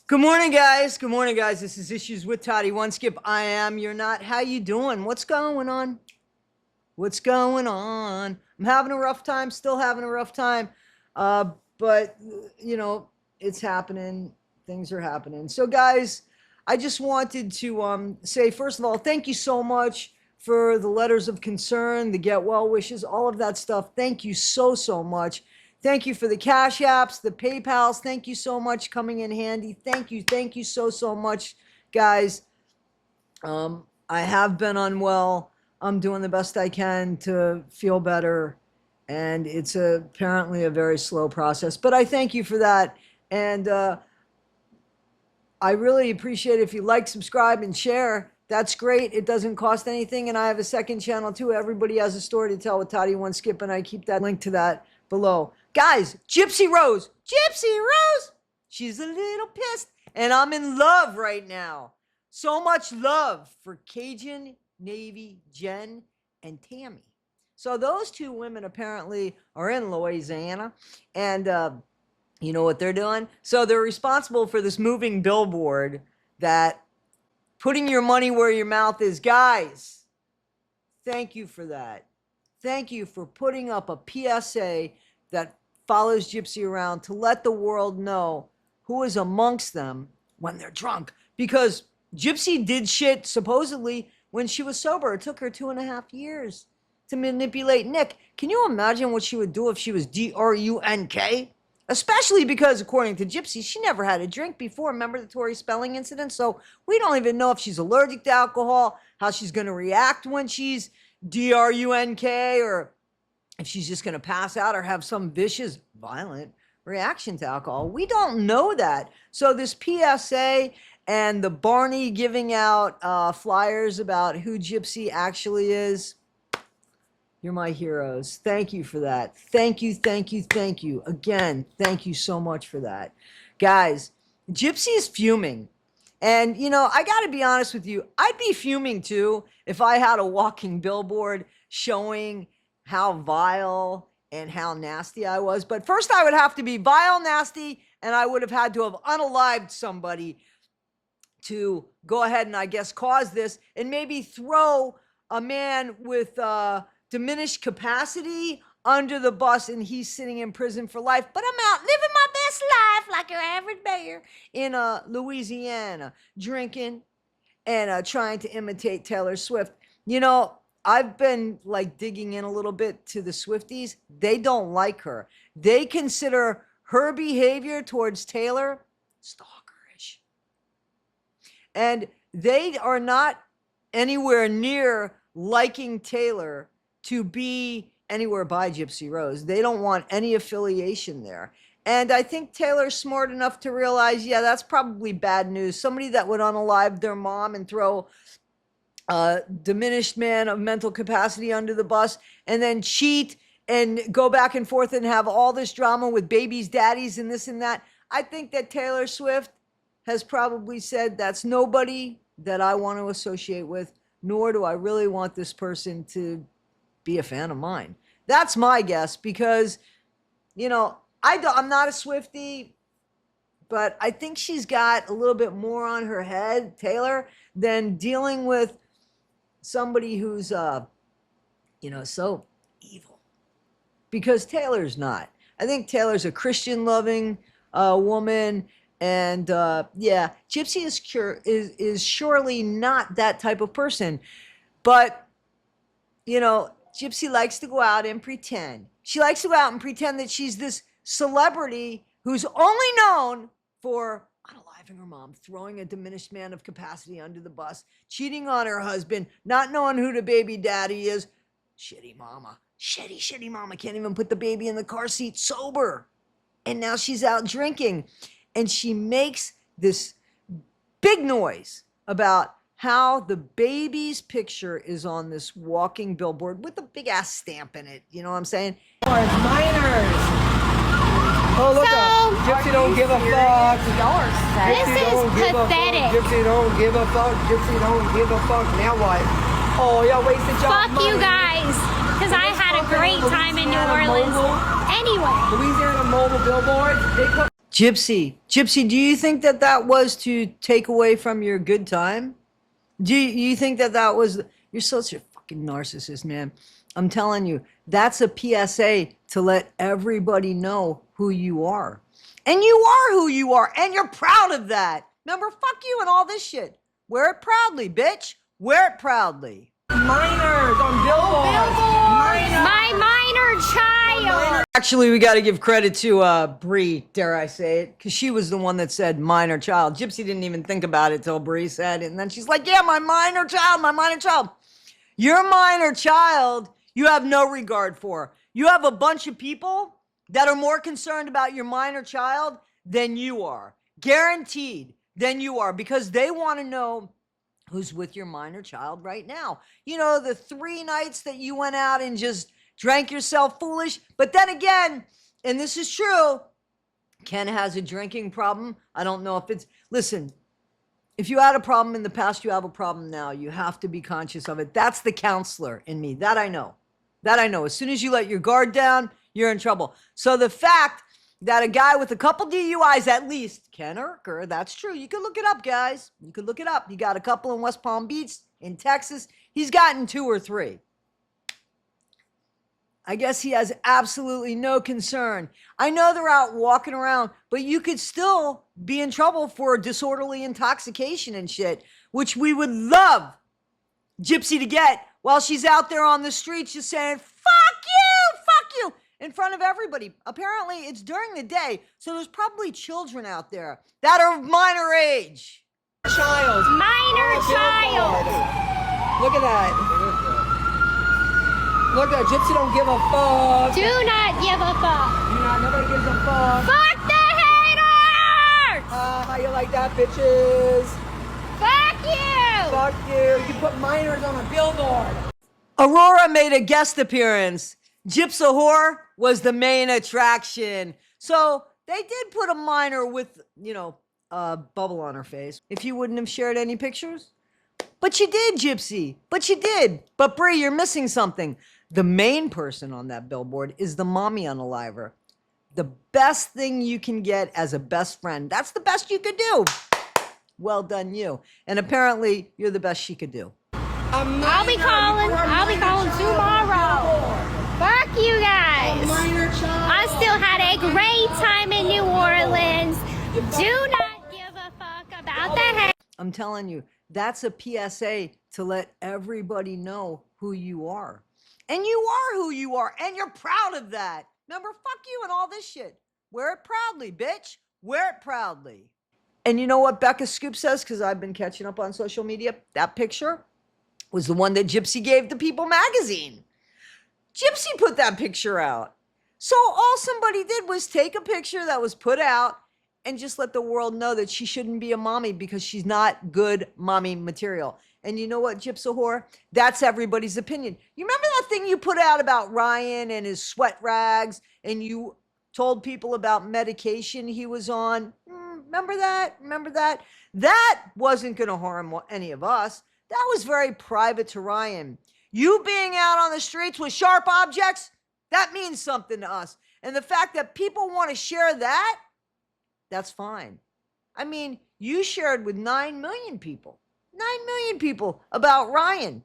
Good morning, guys. Good morning, guys. This is Issues with Toddy. One skip. I am. You're not. How you doing? What's going on? What's going on? I'm having a rough time. Still having a rough time. But you know, it's happening. Things are happening. So, guys, I just wanted to say, first of all, thank you so much for the letters of concern, the get well wishes, all of that stuff. Thank you so much. Thank you for the Cash Apps, the PayPals. Thank you so much, coming in handy. Thank you so much, guys. I have been unwell. I'm doing the best I can to feel better, and it's apparently a very slow process. But I thank you for that, and I really appreciate it if you like, subscribe, and share. That's great. It doesn't cost anything, and I have a second channel too. Everybody has a story to tell with Toddy One Skip, and I keep that link to that below. Guys, Gypsy Rose, she's a little pissed, and I'm in love right now. So much love for Cajun, Navy, Jen, and Tammy. So those two women apparently are in Louisiana, and you know what they're doing? So they're responsible for this moving billboard that putting your money where your mouth is. Guys, thank you for that. Thank you for putting up a PSA that follows Gypsy around to let the world know who is amongst them when they're drunk. Because Gypsy did shit, supposedly, when she was sober. It took her 2.5 years to manipulate Nick. Can you imagine what she would do if she was drunk? Especially because, according to Gypsy, she never had a drink before. Remember the Tori Spelling incident? So we don't even know if she's allergic to alcohol, how she's going to react when she's drunk, or if she's just going to pass out or have some vicious, violent reaction to alcohol. We don't know that. So this PSA and the Barney giving out flyers about who Gypsy actually is, you're my heroes. Thank you for that. Thank you. Again, thank you so much for that. Guys, Gypsy is fuming. And, you know, I got to be honest with you. I'd be fuming too if I had a walking billboard showing how vile and how nasty I was. But first I would have to be vile, nasty, and I would have had to have unalived somebody to go ahead and, I guess, cause this, and maybe throw a man with diminished capacity under the bus, and he's sitting in prison for life. But I'm out living my best life like your average bear in Louisiana, drinking and trying to imitate Taylor Swift. You know, I've been like digging in a little bit to the Swifties. They don't like her. They consider her behavior towards Taylor stalkerish. And they are not anywhere near liking Taylor to be anywhere by Gypsy Rose. They don't want any affiliation there. And I think Taylor's smart enough to realize, yeah, that's probably bad news. Somebody that would unalive their mom and throw a diminished man of mental capacity under the bus, and then cheat and go back and forth and have all this drama with babies, daddies, and this and that. I think that Taylor Swift has probably said, that's nobody that I want to associate with, nor do I really want this person to be a fan of mine. That's my guess, because, you know, I'm not a Swiftie, but I think she's got a little bit more on her head, Taylor, than dealing with somebody who's, you know, so evil. Because Taylor's not. I think Taylor's a Christian-loving woman, and yeah, Gypsy is surely not that type of person. But, you know, Gypsy likes to go out and pretend. She likes to go out and pretend that she's this celebrity who's only known for unaliving her mom, throwing a diminished man of capacity under the bus, cheating on her husband, not knowing who the baby daddy is. Shitty mama. Shitty mama. Can't even put the baby in the car seat sober. And now she's out drinking. And she makes this big noise about how the baby's picture is on this walking billboard with a big ass stamp in it. You know what I'm saying? Minors. Oh, look up. Gypsy don't give a fuck. This is pathetic. Gypsy don't give a fuck. Gypsy don't give a fuck. Now what? Oh, y'all wasted y'all Fuck money. you guys. Because I had a great time in New Orleans. Anyway. Louisiana mobile billboards. They put Gypsy, do you think that that was to take away from your good time? Do you think that that was, you're such a fucking narcissist, man. I'm telling you, that's a PSA to let everybody know who you are. And you are who you are, and you're proud of that. Remember, fuck you and all this shit. Wear it proudly, bitch. Wear it proudly. Minors on Billboard. My minor child. Actually, we got to give credit to Bree, dare I say it, because she was the one that said minor child. Gypsy didn't even think about it till Bree said it, and then she's like, yeah, my minor child, my minor child. Your minor child, you have no regard for. You have a bunch of people that are more concerned about your minor child than you are. Guaranteed than you are, because they want to know who's with your minor child right now. You know, the 3 nights that you went out and just drank yourself foolish. But then again, and this is true, Ken has a drinking problem. I don't know if it's, listen, if you had a problem in the past, you have a problem now. You have to be conscious of it. That's the counselor in me. That I know. That I know. As soon as you let your guard down, you're in trouble. So the fact that a guy with a couple DUIs at least, Ken Urker, that's true. You can look it up, guys. You can look it up. He got a couple in West Palm Beach, in Texas. He's gotten 2 or 3. I guess he has absolutely no concern. I know they're out walking around, but you could still be in trouble for disorderly intoxication and shit, which we would love Gypsy to get while she's out there on the streets just saying, fuck you, in front of everybody. Apparently, it's during the day, so there's probably children out there that are minor age. Minor child. Look at that. Look at Gypsy don't give a fuck. Do not give a fuck. Nobody gives a fuck. Fuck the haters. How you like that, bitches? Fuck you. Fuck you. You put minors on a billboard. Aurora made a guest appearance. Gypsy Whore was the main attraction. So they did put a minor with, a bubble on her face. If you wouldn't have shared any pictures. But you did, Gypsy. But you did. But Bree, you're missing something. The main person on that billboard is the mommy unaliver. The best thing you can get as a best friend. That's the best you could do. Well done, you. And apparently, you're the best she could do. I'll be calling tomorrow. Fuck you guys. I still had a great time in New Orleans. Do not give a fuck about that. I'm telling you, that's a PSA to let everybody know who you are. And you are who you are, and you're proud of that. Remember, fuck you and all this shit. Wear it proudly, bitch. Wear it proudly. And you know what Becca Scoop says? Because I've been catching up on social media. That picture was the one that Gypsy gave to People magazine. Gypsy put that picture out. So all somebody did was take a picture that was put out and just let the world know that she shouldn't be a mommy because she's not good mommy material. And you know what, Gypsy Whore? That's everybody's opinion. You remember that thing you put out about Ryan and his sweat rags, and you told people about medication he was on? Remember that? Remember that? That wasn't going to harm any of us. That was very private to Ryan. You being out on the streets with sharp objects, that means something to us. And the fact that people want to share that, that's fine. I mean, you shared with 9 million people. 9 million people about Ryan,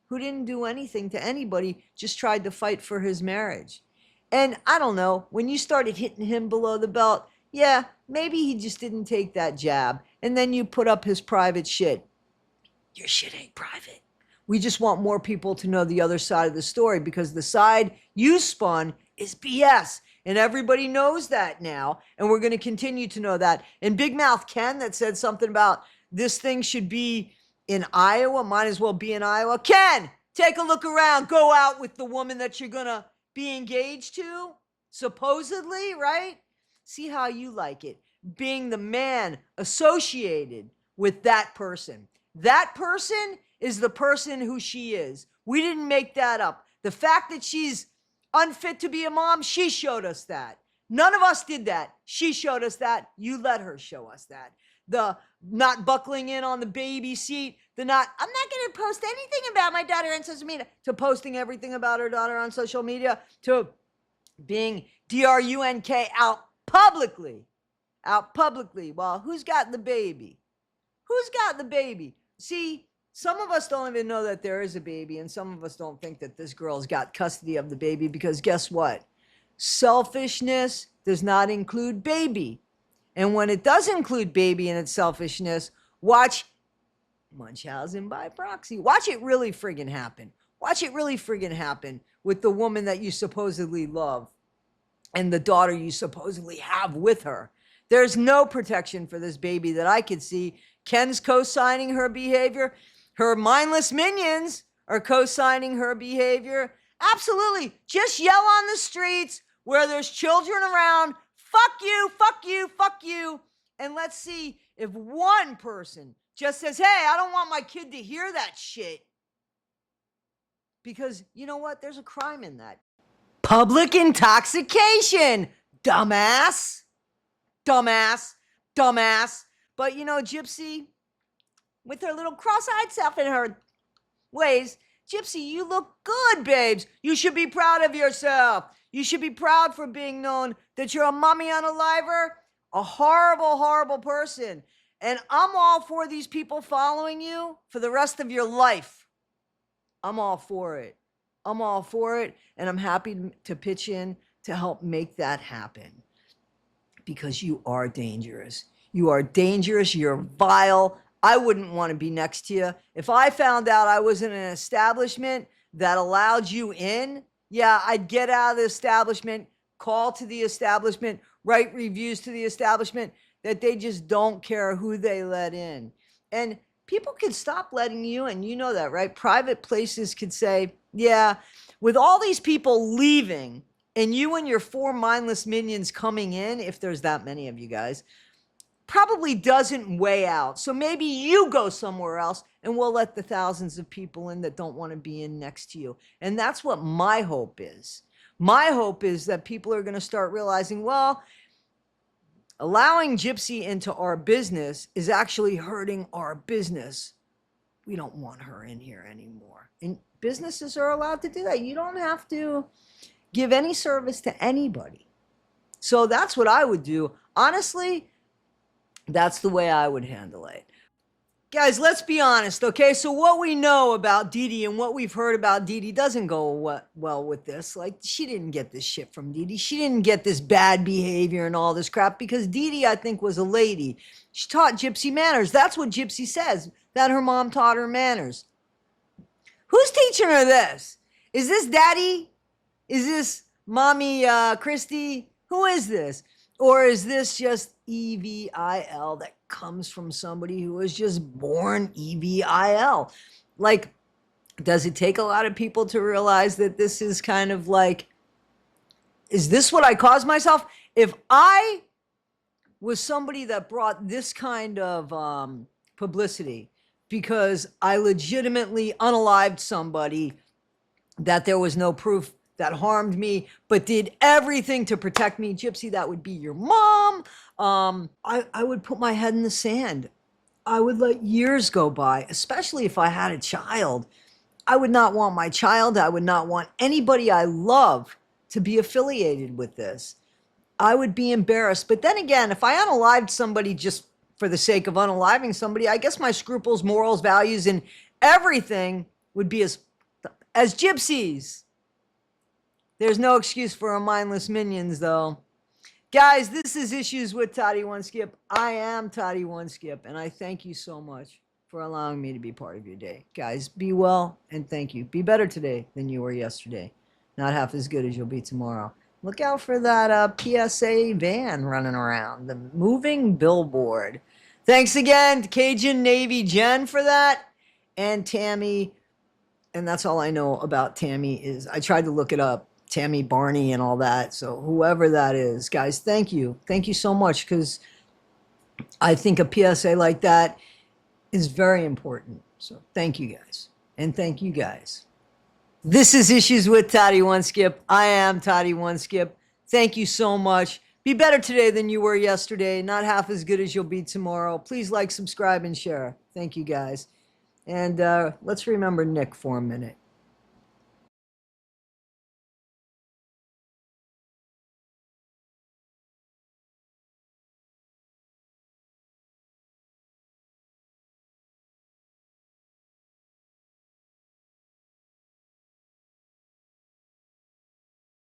who didn't do anything to anybody, just tried to fight for his marriage. And I don't know, when you started hitting him below the belt, yeah, maybe he just didn't take that jab. And then you put up his private shit. Your shit ain't private. We just want more people to know the other side of the story, because the side you spun is BS. And everybody knows that now. And we're going to continue to know that. And Big Mouth Ken that said something about this thing should be in Iowa, might as well be in Iowa. Ken, take a look around. Go out with the woman that you're going to be engaged to, supposedly, right? See how you like it. Being the man associated with that person. That person is the person who she is. We didn't make that up. The fact that she's unfit to be a mom, she showed us that. None of us did that. She showed us that. You let her show us that. The not buckling in on the baby seat, I'm not going to post anything about my daughter on social media, to posting everything about her daughter on social media, to being DRUNK out publicly. Out publicly. Well, who's got the baby? Who's got the baby? See, some of us don't even know that there is a baby, and some of us don't think that this girl's got custody of the baby, because guess what? Selfishness does not include baby. And when it does include baby in its selfishness, watch Munchausen by proxy. Watch it really friggin' happen. Watch it really friggin' happen with the woman that you supposedly love and the daughter you supposedly have with her. There's no protection for this baby that I could see. Ken's co-signing her behavior. Her mindless minions are co-signing her behavior. Absolutely. Just yell on the streets where there's children around. Fuck you, fuck you, fuck you. And let's see if one person just says, hey, I don't want my kid to hear that shit. Because you know what? There's a crime in that. Public intoxication. Dumbass. Dumbass. Dumbass. But you know, Gypsy, with her little cross-eyed self in her ways, Gypsy, you look good, babes. You should be proud of yourself. You should be proud for being known that you're a mommy unaliver, a horrible, horrible person. And I'm all for these people following you for the rest of your life. I'm all for it. I'm all for it. And I'm happy to pitch in to help make that happen. Because you are dangerous. You are dangerous. You're vile. I wouldn't want to be next to you. If I found out I was in an establishment that allowed you in, yeah, I'd get out of the establishment, call to the establishment, write reviews to the establishment that they just don't care who they let in. And people could stop letting you in. You know that, right? Private places could say, yeah, with all these people leaving and you and your 4 mindless minions coming in, if there's that many of you guys, probably doesn't weigh out. So maybe you go somewhere else and we'll let the thousands of people in that don't want to be in next to you. And that's what my hope is. My hope is that people are going to start realizing, well, allowing Gypsy into our business is actually hurting our business. We don't want her in here anymore. And businesses are allowed to do that. You don't have to give any service to anybody. So that's what I would do. Honestly, that's the way I would handle it. Guys, let's be honest, okay? So what we know about Dee Dee and what we've heard about Dee Dee doesn't go well with this. Like, she didn't get this shit from Dee Dee. She didn't get this bad behavior and all this crap because Dee Dee, I think, was a lady. She taught Gypsy manners. That's what Gypsy says, that her mom taught her manners. Who's teaching her this? Is this Daddy? Is this Mommy Christy? Who is this? Or is this just EVIL that comes from somebody who was just born EVIL? Like, does it take a lot of people to realize that this is kind of like, is this what I caused myself? If I was somebody that brought this kind of publicity because I legitimately unalived somebody that there was no proof that harmed me, but did everything to protect me, Gypsy, that would be your mom. I would put my head in the sand. I would let years go by, especially if I had a child. I would not want my child. I would not want anybody I love to be affiliated with this. I would be embarrassed. But then again, if I unalived somebody just for the sake of unaliving somebody, I guess my scruples, morals, values, and everything would be as Gypsies. There's no excuse for our mindless minions, though. Guys, this is Issues with Toddy One Skip. I am Toddy One Skip, and I thank you so much for allowing me to be part of your day. Guys, be well, and thank you. Be better today than you were yesterday. Not half as good as you'll be tomorrow. Look out for that PSA van running around, the moving billboard. Thanks again to Cajun Navy Jen for that, and Tammy. And that's all I know about Tammy is I tried to look it up. Tammy Barney and all that. So whoever that is, guys, thank you. Thank you so much, because I think a PSA like that is very important. So thank you guys. And thank you guys. This is Issues with Toddy One Skip. I am Toddy One Skip. Thank you so much. Be better today than you were yesterday. Not half as good as you'll be tomorrow. Please like, subscribe, and share. Thank you guys. And let's remember Nick for a minute.